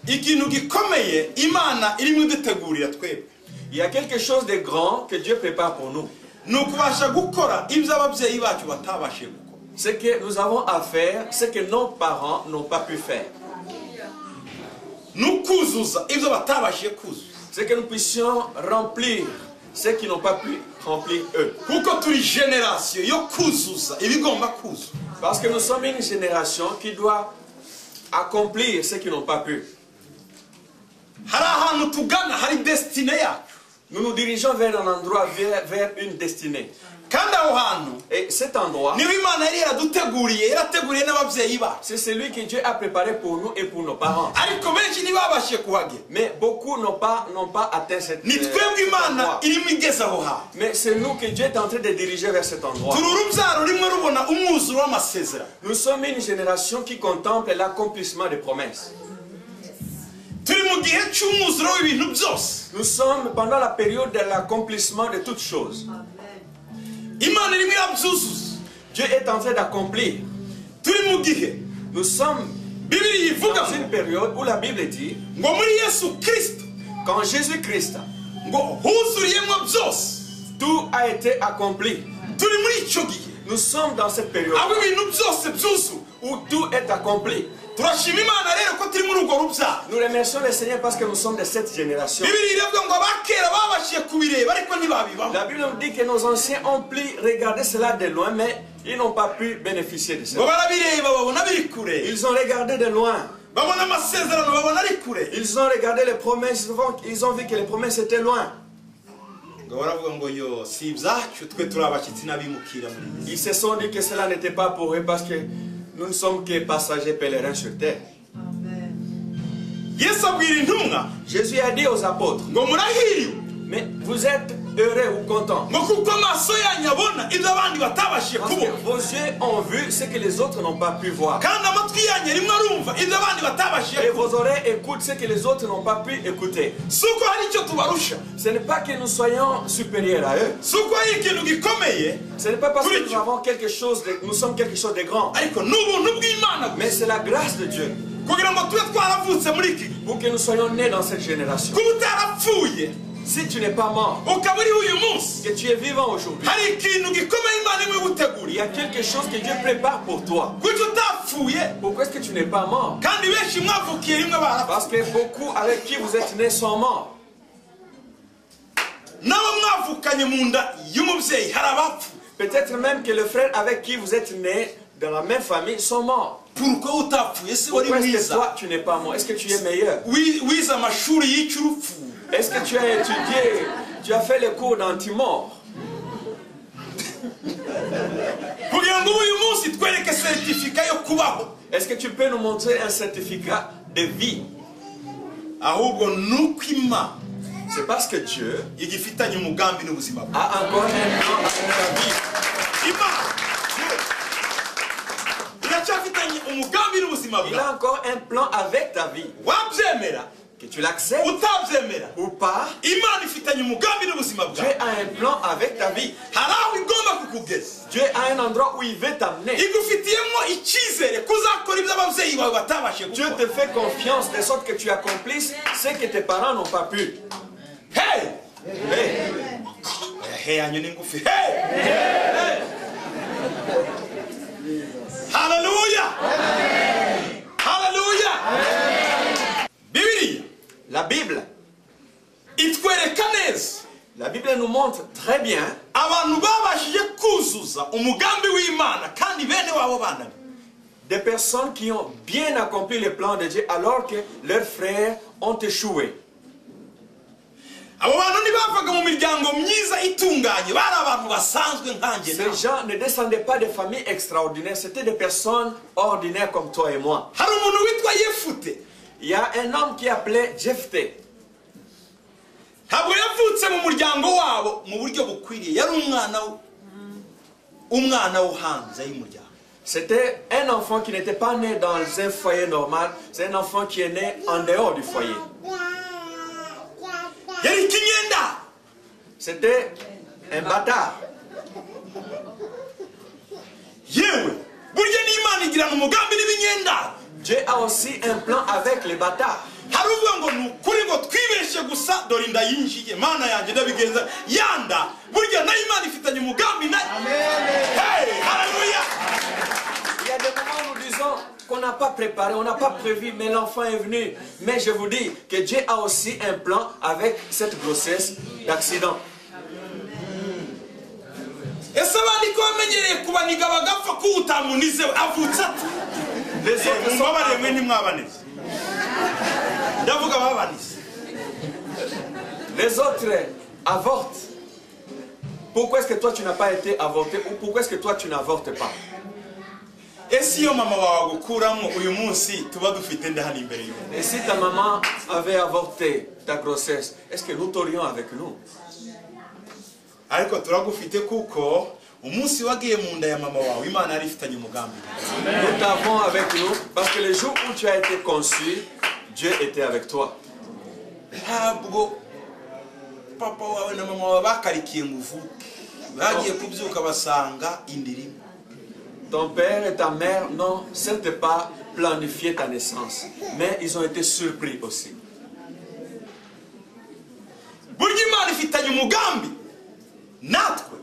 Il y a quelque chose de grand que Dieu prépare pour nous. Ce que nous avons à faire, ce que nos parents n'ont pas pu faire. C'est que nous puissions remplir ce qu'ils n'ont pas pu remplir eux. Parce que nous sommes une génération qui doit accomplir ce qu'ils n'ont pas pu. Nous nous dirigeons vers un endroit, vers une destinée. Et cet endroit, c'est celui que Dieu a préparé pour nous et pour nos parents. Mais beaucoup n'ont pas atteint cet endroit. Mais c'est nous que Dieu est en train de diriger vers cet endroit. Nous sommes une génération qui contemple l'accomplissement des promesses. Nous sommes pendant la période de l'accomplissement de toutes choses. Dieu est en train d'accomplir. Nous sommes dans une période où la Bible dit, quand Jésus-Christ, tout a été accompli. Nous sommes dans cette période où tout est accompli. Nous remercions le Seigneur parce que nous sommes de cette génération. La Bible nous dit que nos anciens ont pu regarder cela de loin, mais ils n'ont pas pu bénéficier de cela. Ils ont regardé de loin. Ils ont regardé les promesses, ils ont vu que les promesses étaient loin. Ils se sont dit que cela n'était pas pour eux parce que nous ne sommes que passagers pèlerins sur terre. Jésus a dit aux apôtres, mais vous êtes heureux ou contents parce que vos yeux ont vu ce que les autres n'ont pas pu voir. Et vos oreilles écoutent ce que les autres n'ont pas pu écouter. Ce n'est pas que nous soyons supérieurs à eux. Ce n'est pas parce que nous avons quelque chose nous sommes quelque chose de grand. Mais c'est la grâce de Dieu pour que nous soyons nés dans cette génération. Si tu n'es pas mort, que tu es vivant aujourd'hui, il y a quelque chose que Dieu prépare pour toi. Pourquoi est-ce que tu n'es pas mort? Parce que beaucoup avec qui vous êtes nés sont morts. Peut-être même que les frères avec qui vous êtes nés dans la même famille sont morts. Pourquoi est-ce que toi tu n'es pas mort? Est-ce que tu es meilleur? Est-ce que tu as étudié, tu as fait les cours d'anti-mort? Est-ce que tu peux nous montrer un certificat de vie? C'est parce que Dieu a encore un plan avec ta vie. Il a encore un plan avec ta vie. Que tu l'acceptes ou pas, Dieu a un plan avec ta vie. Dieu a un endroit où il veut t'amener. Dieu te fait confiance de sorte que tu accomplisses ce que tes parents n'ont pas pu. Hey! Hey! Hey! Hallelujah! Hallelujah! La Bible. La Bible nous montre très bien des personnes qui ont bien accompli le plan de Dieu alors que leurs frères ont échoué. Ces gens ne descendaient pas de familles extraordinaires, c'était des personnes ordinaires comme toi et moi. Il y a un homme qui appelait Jephthé. C'était un enfant qui n'était pas né dans un foyer normal, c'est un enfant qui est né en dehors du foyer. C'était un bâtard. Dieu a aussi un plan avec les bâtards. haruvuga ngo nukuri ngo twibeshe gusa dore inda yinjiye mana yanjye ndabigenza yanda burya nayo Imana ifitanye umugambi nayo. Hey, haleluya. Il y a des moments où nous disons qu'on n'a pas préparé, on n'a pas prévu, mais l'enfant est venu. Mais je vous dis que Dieu a aussi un plan avec cette grossesse d'accident. Ese bandi ko bamenyereye kubaniga bagapfa kutamunize avutse ati Les autres sont mwe ntimwabanize ndavuga babanize. Les autres avortent. Pourquoi est-ce que toi tu n'as pas été avorté ou pourquoi est-ce que toi tu n'avortes pas? Ese iyo mama wawe gukuramo uyu munsi tuba dufite nde hano imbere y'umuntu? Et si ta maman avait avorté ta grossesse, est-ce que nous t'aurions avec nous? Ariko turagufite kuko umunsi wagiye mu nda ya mama wawe Imana yari ifitanye umugambi. Nous t'avons avec nous parce que le jour où tu as été conçu, Dieu était avec toi. Ntabwo papa wawe na mama wawe bakarikiye ngo uvuke bagiye kubyuka basanga indirimo. Ton père et ta mère n'ont certes pas planifié ta naissance, mais ils ont été surpris aussi. Burya Imana ifitanye umugambi natwe.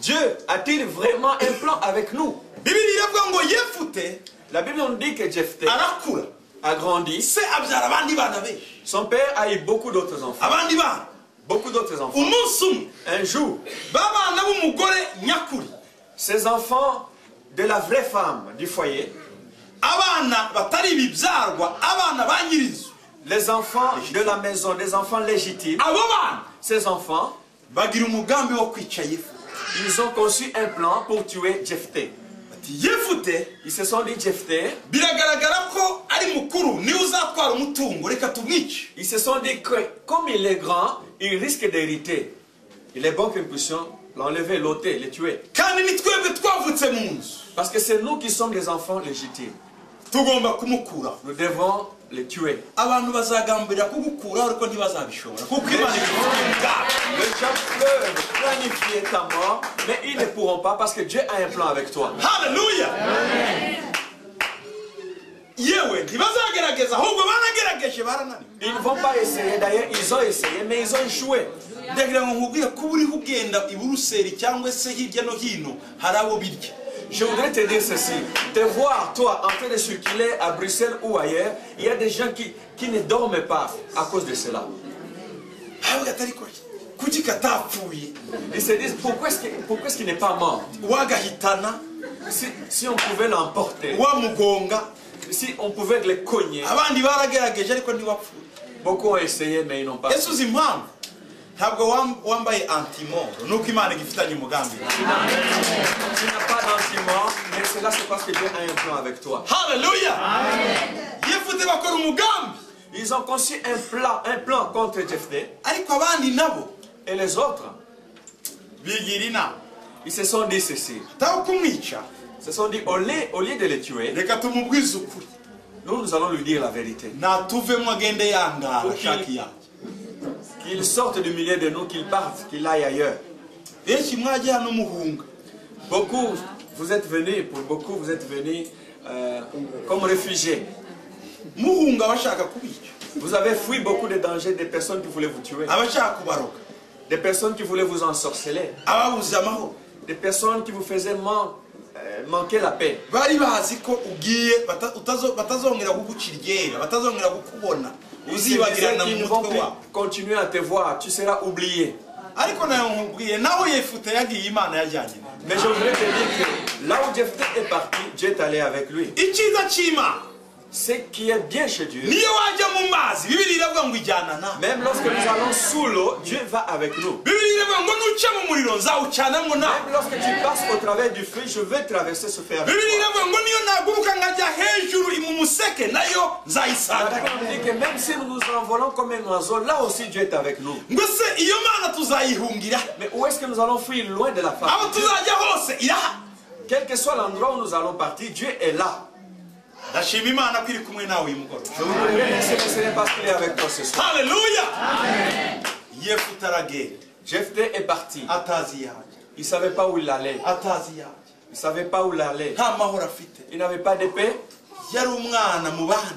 Dieu a-t-il vraiment un plan avec nous? Bibiliya iravuga ngo Yefute La Bible nous dit que Jephthé arakura a grandi. se abyara abandi bana benshi. Son père a eu beaucoup d'autres enfants. Abandi bana Beaucoup d'autres enfants. umunsi umwe Un jour, babana b'umugore nyakuri ces enfants de la vraie femme du foyer, abana batari ibibyarwa abana ba nyirizo les enfants de la maison, des enfants légitimes, abo bana ces enfants, bagira umugambi wo kwica Yefute. ils ont conçu un plan pour tuer Jephthé. Ati Yefute Ils se sont dit, Jephthé, biragaragara ko ari mukuru niwe uzatwara umutungo reka tumwice. ils se sont dit que comme il est grand, il risque d'hériter. Il est bon que nous puissions l'enlever, l'ôter, le tuer. Kandi ni twebwe twavutse mu nzu Parce que c'est nous qui sommes les enfants légitimes. tugomba kumukura. Nous devons les tuer. Abantu bazagambirira kugukuraho ariko ntibazabishobora kuko Imana ifitanye umugambi. Les gens peuvent planifier ta mort, mais ils ne pourront pas parce que Dieu a un plan avec toi. Haleluya. Yewe ntibazagerageza ahubwo baragerageje barananiwe. Ils ne vont pas essayer, d'ailleurs ils ont essayé, mais ils ont échoué. Ndagira ngo nkubwire ko uriho ugenda i Buruseli cyangwa se hirya no hino hari abo birya. Je voudrais te dire ceci, te voir toi en train de circuler à Bruxelles ou ailleurs, il y a des gens qui ne dorment pas à cause de cela. Ahubwo atari ko kuki katapfuye Ils se disent pourquoi est-ce qu'il n'est pas mort? wagahitana Si on pouvait l'emporter, wamugonga. si on pouvait le cogner, Abandi baragerageje ariko ntiwapfuye. beaucoup ont essayé mais ils n'ont pas. Ese uzi impamvu ntabwo wambaye antimoro nuko Imana igifitanye umugambi. Tu n'as pas d'antiment, mais cela c'est parce que Dieu a un plan avec toi. Haleluya. Yefute bakora umugambi Ils ont conçu un plan contre Jephthé ariko abandi nabo et les autres, bigira inama ils se sont dit ceci. taho kumwica Ils se sont dit au lieu de les tuer, reka tumubwize ukuri nous allons lui dire la vérité. natuvemo agende yangara shaka yanjye. Qu'il sorte du milieu de nous, qu'il parte, qu'il aille ailleurs. Benshi mwajya hano muhunga. Beaucoup, vous êtes venus comme réfugiés. Muhunga bashaka kubica. Vous avez fui beaucoup de dangers, des personnes qui voulaient vous tuer, Abashaka kubaroga. des personnes qui voulaient vous ensorceler, Ababuze amahoro. des personnes qui vous faisaient manquer la paix. Bari bazi ko ugiye batazongera kugucira iryera, batazongera kukubona. Ils se disaient Uzibagirana qu'ils mu ne vont mutwe plus wawe. continuer à te voir, tu seras oublié. Ariko nayo nkubwiye naho Yefute yagiye Imana yajyanye. Mais je voudrais te dire que là où Jephthé est parti, Dieu est allé avec lui. Icyiza cy'Imana. Ce qui est bien chez Dieu, Niyo wajya mu mazi, Bibiliya iravuga ngo ijyana na. même lorsque nous allons sous l'eau, Dieu va avec nous. Bibiliya iravuga ngo nuca mu muriro nzawucanamo na. Même lorsque tu passes au travers du feu, je vais traverser ce feu avec Bibiliya toi. iravuga ngo niyo naguruka nkajya hejuru mu museke nayo La nzayisanga. Bible dit que même si nous nous envolons comme un oiseau, là aussi Dieu est avec nous. Ngo se iyo Mana tuzayihungira. Mais où est-ce que nous allons fuir loin de la face Aho de Dieu? tuzajya hose iraha. Quel que soit l'endroit où nous allons partir, Dieu est là. Ndashima Imana ko iri kumwe nawe uyu mugoroba. Je vous remercie, mais ce n'est pas qu'il est avec toi ce soir. Haleluya. Yefute aragenda. Jephthé est parti. Atazi yaje. Il ne savait pas où il allait. Atazi yaje. Il ne savait pas où il allait. Nta mahoro afite. Il n'avait pas de paix. Yari umwana mu bandi.